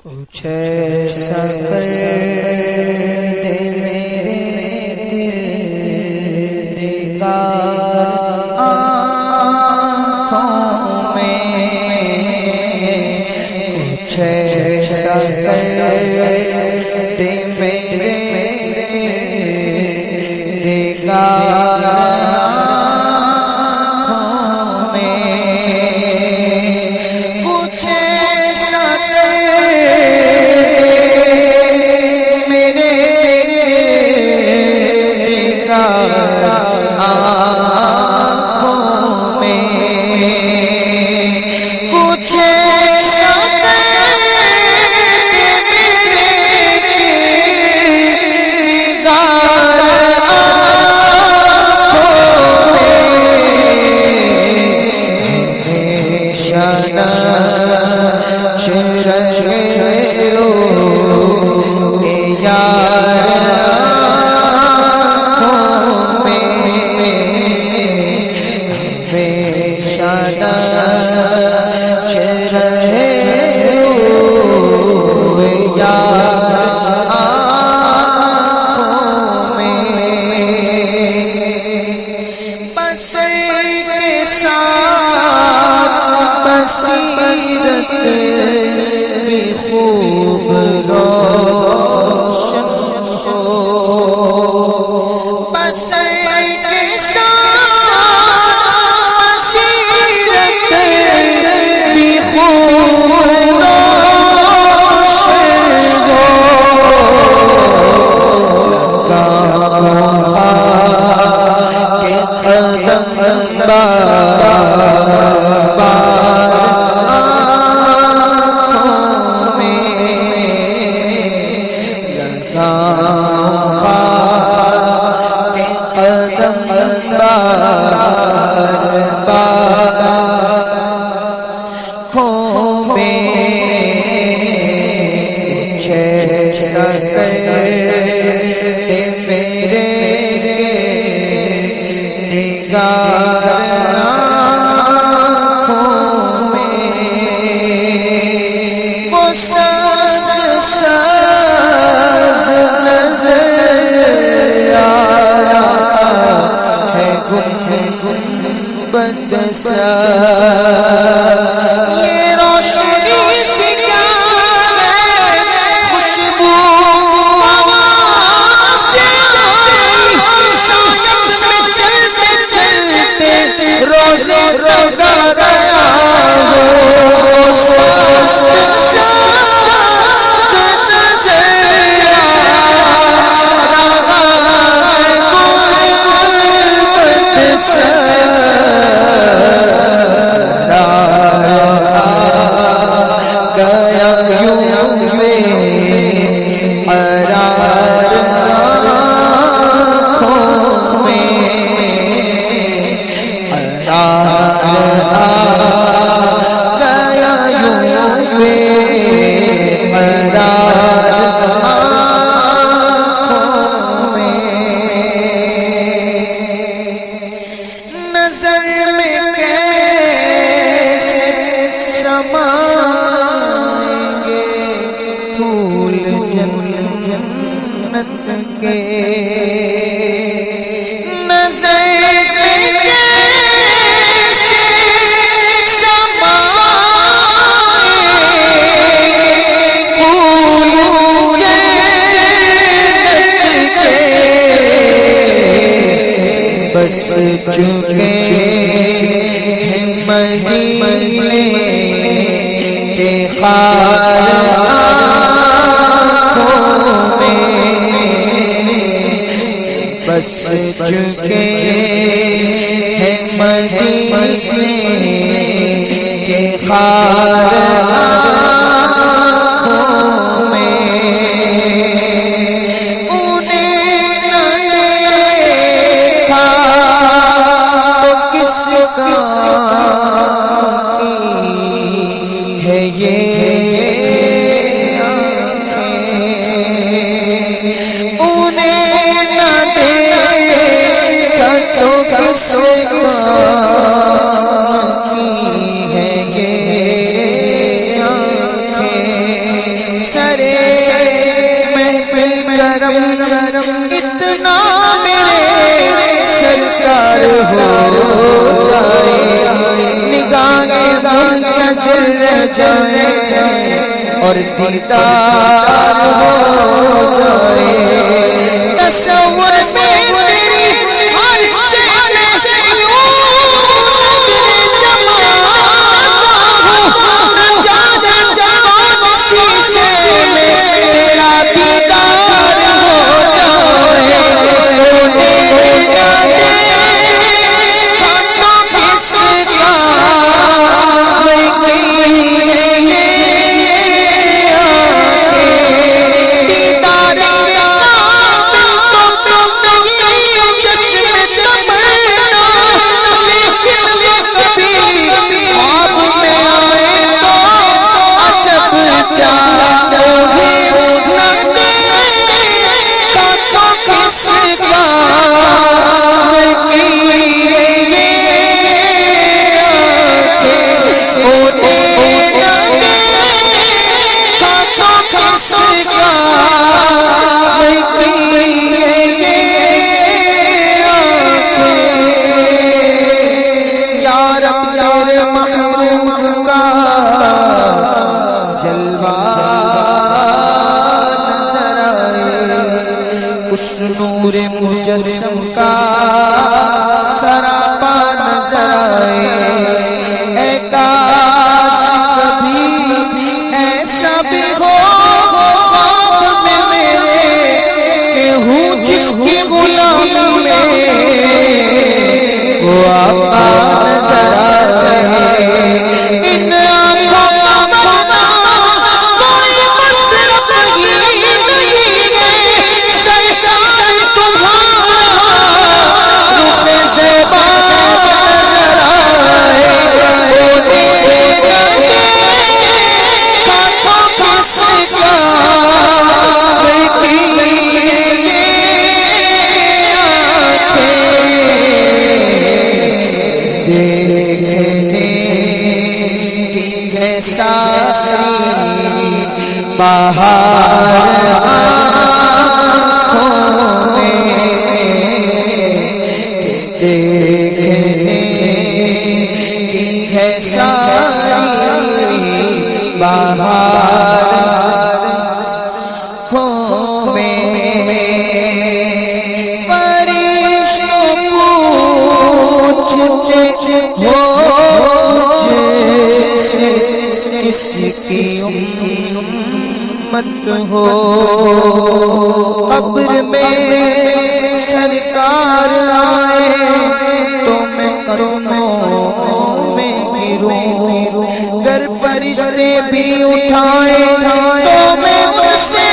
کچھ ایسا کر دے میرے دیدار آنکھوں میں، کچھ ایسا کر دے میرے دیدار آنکھوں میں، کچھ ایسا کر میرے دیدار آنکھوں میں، کچھ ایسا کر میرے دیدار آنکھوں میں، ہمیشہ نقش رہے ہو اے یار آنکھوں میں، ہمیشہ نقش رہے ہو اے یار آنکھوں میں، بصر کے ساتھ بصیرت بھی خوب روشن ہو، بصر کے ساتھ بصیرت بھی خوب روشن ہو، خواہ کے قدم میرے دیدار آنکھوں میں، وہ سبز سبز نظر آیا ہے گنبد سا، یہ روشنی سے کیا خوشبو سے آئی، شاید میں چلتے چلتے روزے روزہ گیا ہو، سبز سبز نظر گنبد سا، گیا یوں میں قرار آنکھوں میں، قرار گیا یوں میں قرار آنکھوں میں، نظر میں کیسے سمائیں گے پھول جنت کے، نظر میں کیسے سمائیں پھول جنت کے، بس چکے ہیں مدینے کے خار آنکھوں میں، بس چکے ہیں مدینے کے خار آنکھوں میں، انہیں نہ دیکھا تو کس کی ہے یہ آنکھیں، انہیں نہ دیکھا تو کس کی ہے یہ آنکھیں، اتنا میرے سرکار ہو جائے نگاہیں منتظر رہ جائے اور دیدار ہو جائے تصور سے میری ہر شے میں یوں نور مجسم کا سراپا نظر آئے اے کاش کبھی ایسا بھی ہو خواب میں میرے کہ ہوں جس کی غلامی میں وہ آقا نظر آئے ان آنکھوں کا بنا کوئی مصرف نہیں بہار آنکھوں میں دیکھنے کی ہے ساری بہار آنکھوں میں فرشتوں پوچھتے ہو کس کی امت ہو قبر میں سرکار آئے تو میں قدموں میں گروں گر فرشتے بھی اٹھائے تو میں ان سے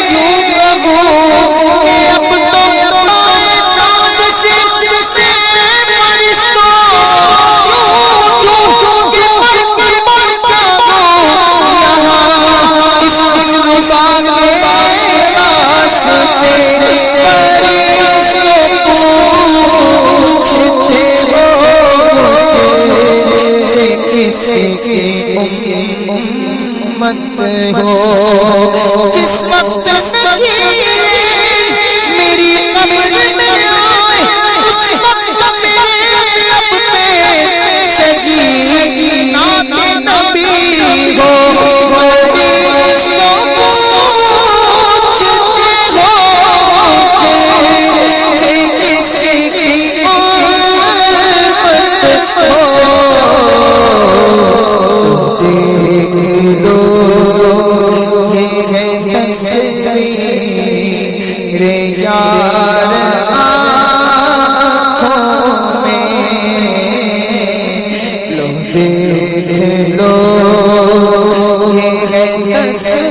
یوں کہوں کہ اب تو پائے ناز سے فرشتوں امت ہو جس وقت میری قبر میں آئے اس وقت میرے لب پہ سجی نعت نبی ہو لو یہ ہے